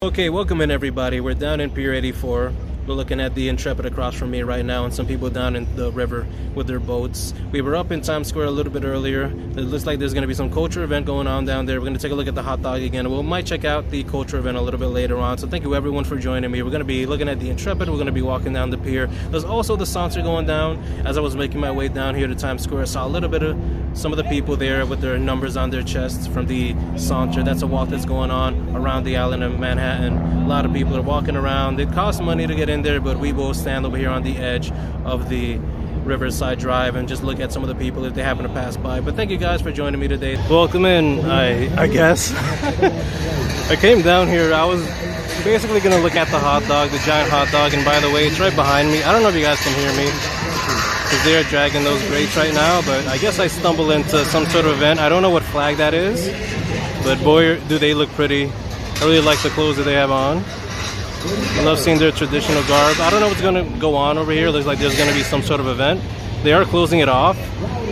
Okay, welcome in everybody. We're down in Pier 84. We're looking at the Intrepid across from me right now and some people down in the river with their boats. We were up in Times Square a little bit earlier. It looks like there's going to be some culture event going on down there. We're going to take a look at the Hotdog again. We might check out the culture event a little bit later on. So thank you everyone for joining me. We're going to be looking at the Intrepid. We're going to be walking down the pier. There's also the saunter going down. As I was making my way down here to Times Square, I saw a little bit of some of the people there with their numbers on their chests from the saunter. That's a walk that's going on around the island of Manhattan. A lot of people are walking around. It costs money to get in there, but we will stand over here on the edge of the Riverside Drive and just look at some of the people if they happen to pass by. But thank you guys for joining me today. Welcome in, I guess. I came down here. I was basically gonna look at the hot dog, the giant hot dog, and by the way, it's right behind me. I don't know if you guys can hear me because they are dragging those grates right now, but I guess I stumbled into some sort of event. I don't know what flag that is, but boy, do they look pretty. I really like the clothes that they have on. I love seeing their traditional garb. I don't know what's going to go on over here. Looks like there's going to be some sort of event. They are closing it off.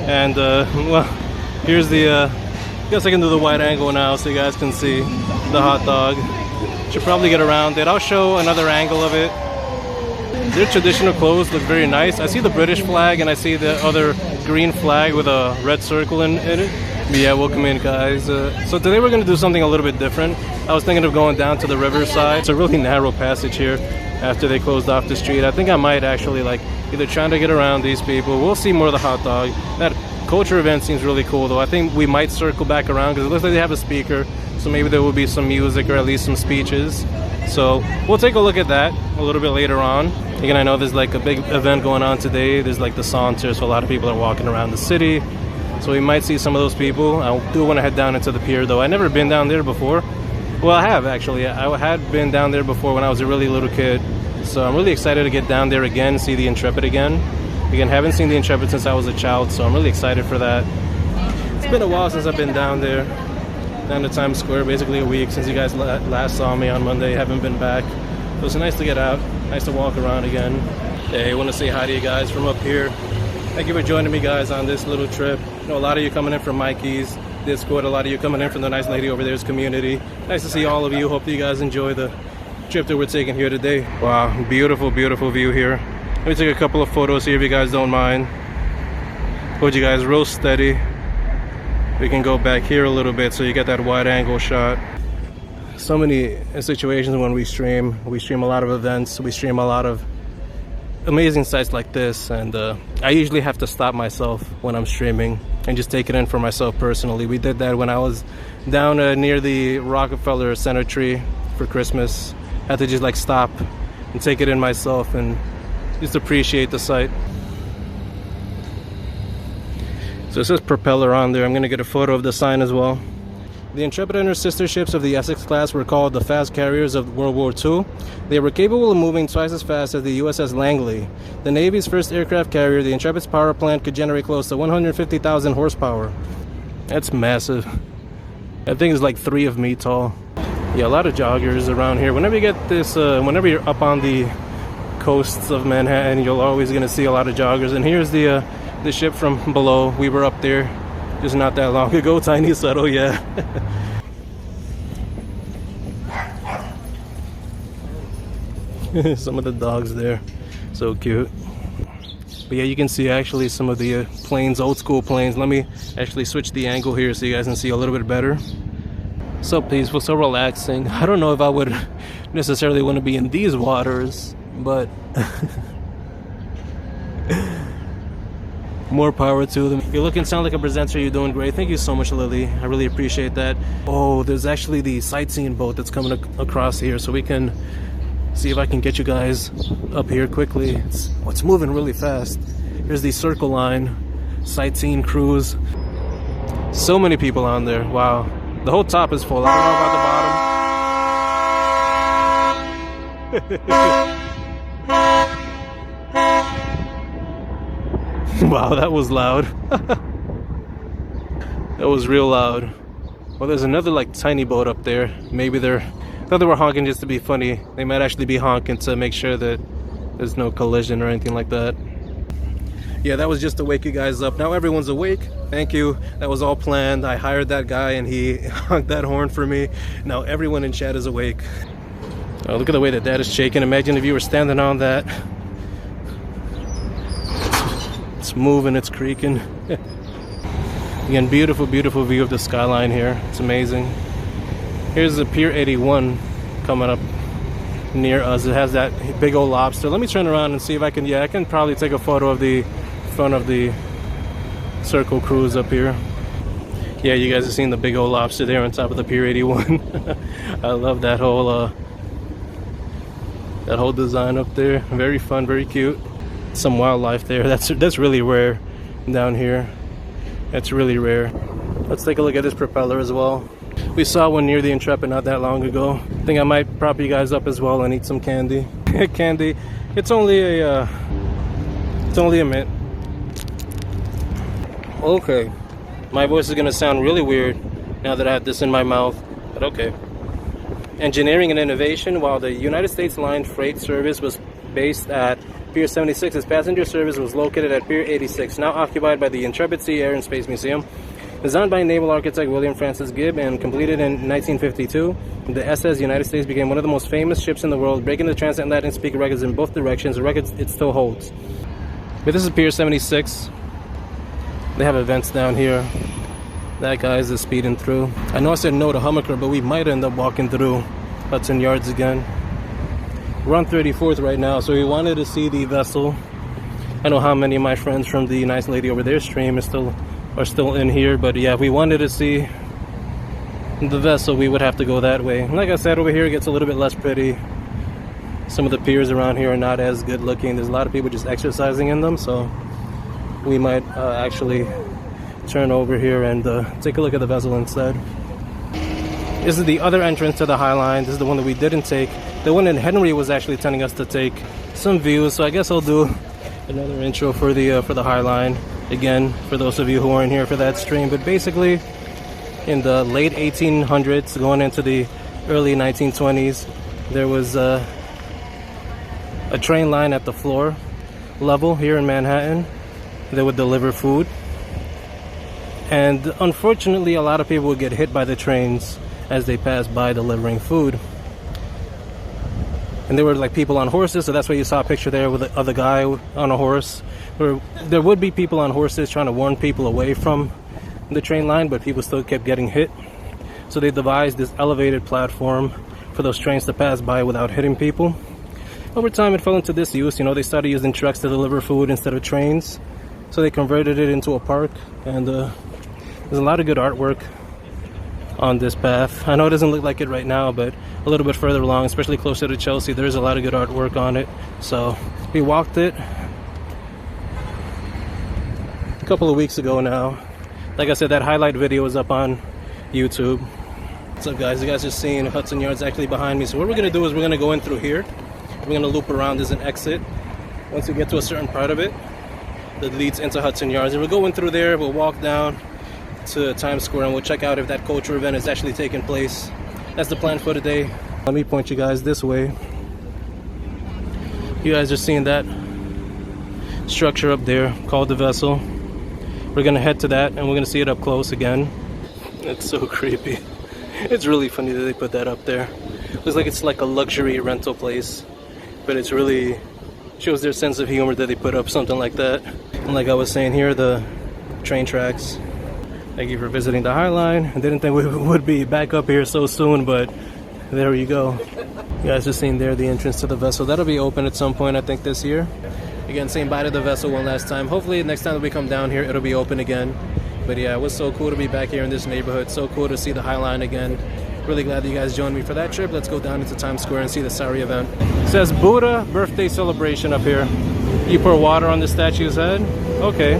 And, well, here's the, I guess I can do the wide angle now so you guys can see the hot dog. Should probably get around it. I'll show another angle of it. Their traditional clothes look very nice. I see the British flag and I see the other green flag with a red circle in it. But yeah, welcome in guys. So today we're going to do something a little bit different. I was thinking of going down to the riverside. It's a really narrow passage here after they closed off the street. I think I might actually like either trying to get around these people. We'll see more of the hot dog. That culture event seems really cool though. I think we might circle back around because it looks like they have a speaker. So maybe there will be some music or at least some speeches. So we'll take a look at that a little bit later on. Again, I know there's like a big event going on today. There's like the saunter, so a lot of people are walking around the city. So we might see some of those people. I do want to head down into the pier though. I've never been down there before. Well, I have actually. I had been down there before when I was a really little kid. So I'm really excited to get down there again, see the Intrepid again. Again, haven't seen the Intrepid since I was a child, so I'm really excited for that. It's been a while since I've been down there. Down to Times Square, basically a week since you guys last saw me on Monday. Haven't been back. So it's nice to get out, nice to walk around again. Hey, I want to say hi to you guys from up here. Thank you for joining me guys on this little trip. I know a lot of you coming in from Mikey's Discord, a lot of you coming in from the nice lady over there's community. Nice to see all of you. Hope that you guys enjoy the trip that we're taking here today. Wow, beautiful, beautiful view here. Let me take a couple of photos here if you guys don't mind. Hold you guys real steady. We can go back here a little bit so you get that wide angle shot. So many situations when we stream a lot of events, we stream a lot of amazing sites like this, and I usually have to stop myself when I'm streaming and just take it in for myself personally. We did that when I was down near the Rockefeller Center tree for Christmas. I had to just like stop and take it in myself and just appreciate the site. So it says propeller on there. I'm gonna get a photo of the sign as well. The Intrepid and her sister ships of the Essex class were called the fast carriers of World War II. They were capable of moving twice as fast as the USS Langley. The Navy's first aircraft carrier, the Intrepid's power plant could generate close to 150,000 horsepower. That's massive. That thing is like 3 of me tall. Yeah, a lot of joggers around here. Whenever you get this, whenever you're up on the coasts of Manhattan, you're always gonna see a lot of joggers. And here's the ship from below. We were up there just not that long ago. Tiny subtle, yeah. Some of the dogs there, so cute. But yeah, you can see actually some of the planes, old school planes. Let me actually switch the angle here so you guys can see a little bit better. So peaceful, so relaxing. I don't know if I would necessarily want to be in these waters, but more power to them. You're looking, sound like a presenter. You're doing great. Thank you so much, Lily. I really appreciate that. Oh, there's actually the sightseeing boat that's coming across here, so we can see if I can get you guys up here quickly. It's moving really fast. Here's the Circle Line sightseeing cruise. So many people on there. Wow. The whole top is full. I don't know about the bottom. Wow, that was loud. That was real loud. Well, there's another like tiny boat up there. Maybe I thought they were honking just to be funny. They might actually be honking to make sure that there's no collision or anything like that. Yeah, that was just to wake you guys up. Now everyone's awake. Thank you. That was all planned. I hired that guy and he honked that horn for me. Now everyone in chat is awake. Oh, look at the way that is shaking. Imagine if you were standing on that. It's moving, it's creaking. Again, beautiful, beautiful view of the skyline here. It's amazing. Here's the Pier 81 coming up near us. It has that big old lobster. Let me turn around and see if I can, yeah, I can probably take a photo of the front of the Circle Cruise up here. Yeah, you guys have seen the big old lobster there on top of the Pier 81. I love that whole design up there. Very fun, very cute. Some wildlife there. That's really rare down here. That's really rare. Let's take a look at this propeller as well. We saw one near the Intrepid not that long ago. I think I might prop you guys up as well and eat some candy. Candy. It's only a mint. Okay. My voice is gonna sound really weird now that I have this in my mouth, but okay. Engineering and innovation. While the United States Line Freight Service was based at Pier 76, its passenger service was located at Pier 86, now occupied by the Intrepid Sea, Air and Space Museum. Designed by naval architect William Francis Gibb and completed in 1952, the SS United States became one of the most famous ships in the world, breaking the transatlantic speed records in both directions, a record it still holds. But this is Pier 76. They have events down here. That guy is speeding through. I know I said no to Hummaker, but we might end up walking through Hudson Yards again. We're on 34th right now, so we wanted to see the vessel. I know how many of my friends from the nice lady over there stream are still in here, but yeah, if we wanted to see the vessel, we would have to go that way. Like I said, over here it gets a little bit less pretty. Some of the piers around here are not as good looking. There's a lot of people just exercising in them, so we might actually turn over here and take a look at the vessel instead. This is the other entrance to the High Line. This is the one that we didn't take. The one in Henry was actually telling us to take some views, so I guess I'll do another intro for the High Line again for those of you who weren't here for that stream. But basically, in the late 1800s, going into the early 1920s, there was a train line at the floor level here in Manhattan that would deliver food. And unfortunately, a lot of people would get hit by the trains as they passed by delivering food. And there were like people on horses, so that's why you saw a picture there with the other guy on a horse. There would be people on horses trying to warn people away from the train line, but people still kept getting hit. So they devised this elevated platform for those trains to pass by without hitting people. Over time, it fell into disuse. You know, they started using trucks to deliver food instead of trains. So they converted it into a park, and there's a lot of good artwork on this path. I know it doesn't look like it right now, but a little bit further along, especially closer to Chelsea, there's a lot of good artwork on it. So we walked it a couple of weeks ago now. Like I said, that highlight video is up on YouTube. What's up, guys? You guys are seeing Hudson Yards actually behind me. So what we're gonna do is we're gonna go in through here. We're gonna loop around. There's an exit once we get to a certain part of it that leads into Hudson Yards, and we're going through there. We'll walk down to Times Square and we'll check out if that culture event is actually taking place. That's the plan for today. Let me point you guys this way. You guys are seeing that structure up there called the vessel. We're gonna head to that and we're gonna see it up close again. It's so creepy. It's really funny that they put that up there. Looks like it's like a luxury rental place, but it's really shows their sense of humor that they put up something like that. And like I was saying, here are the train tracks. Thank you for visiting the High Line. I didn't think we would be back up here so soon, but there you go. You guys are seeing there the entrance to the vessel. That'll be open at some point, I think, this year. Again, saying bye to the vessel one last time. Hopefully next time that we come down here, it'll be open again. But yeah, it was so cool to be back here in this neighborhood. So cool to see the High Line again. Really glad that you guys joined me for that trip. Let's go down into Times Square and see the Saree event. It says Buddha birthday celebration up here. You pour water on the statue's head. Okay.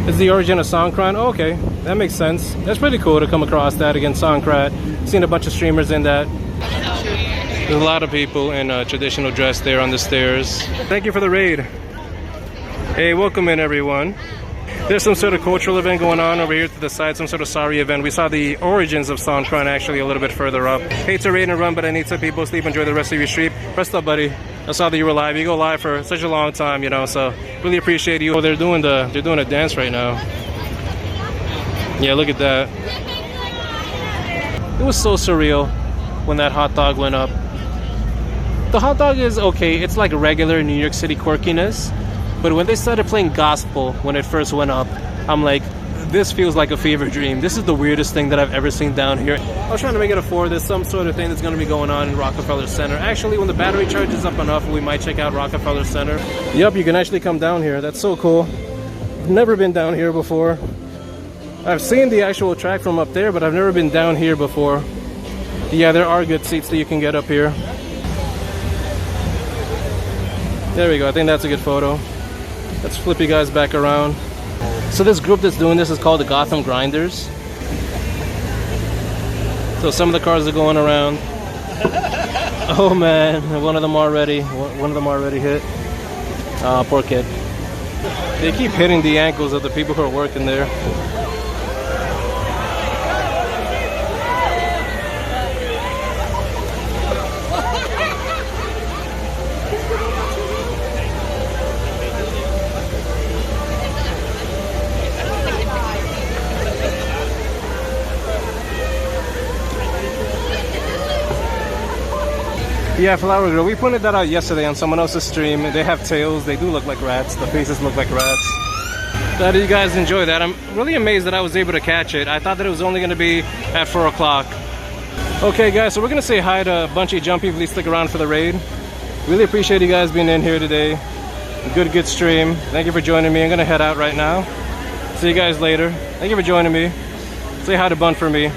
It's the origin of Songkran. Oh, okay, that makes sense. That's pretty cool to come across that again, Songkran. Seen a bunch of streamers in that. There's a lot of people in traditional dress there on the stairs. Thank you for the raid. Hey, welcome in everyone. There's some sort of cultural event going on over here to the side, some sort of Saree event. We saw the origins of Songkran actually a little bit further up. Hate to raid and run, but I need some people sleep. Enjoy the rest of your stream. Rest up, buddy. I saw that you were live. You go live for such a long time, you know, so really appreciate you. Oh, they're doing a dance right now. Yeah, look at that. It was so surreal when that hot dog went up. The hot dog is okay. It's like regular New York City quirkiness. But when they started playing gospel when it first went up, I'm like, this feels like a fever dream. This is the weirdest thing that I've ever seen down here. I was trying to make it a 4. There's some sort of thing that's going to be going on in Rockefeller Center. Actually, when the battery charges up enough, we might check out Rockefeller Center. Yep, you can actually come down here. That's so cool. I've never been down here before. I've seen the actual track from up there, but I've never been down here before. Yeah, there are good seats that you can get up here. There we go. I think that's a good photo. Let's flip you guys back around. So this group that's doing this is called the Gotham Grinders. So some of the cars are going around. Oh man, one of them already hit. Poor kid. They keep hitting the ankles of the people who are working there. Yeah, Flower Girl. We pointed that out yesterday on someone else's stream. They have tails. They do look like rats. The faces look like rats. So how did you guys enjoy that? I'm really amazed that I was able to catch it. I thought that it was only going to be at 4 o'clock. Okay, guys, so we're going to say hi to Bunchy Jumpy. Please stick around for the raid. Really appreciate you guys being in here today. Good stream. Thank you for joining me. I'm going to head out right now. See you guys later. Thank you for joining me. Say hi to Bun for me.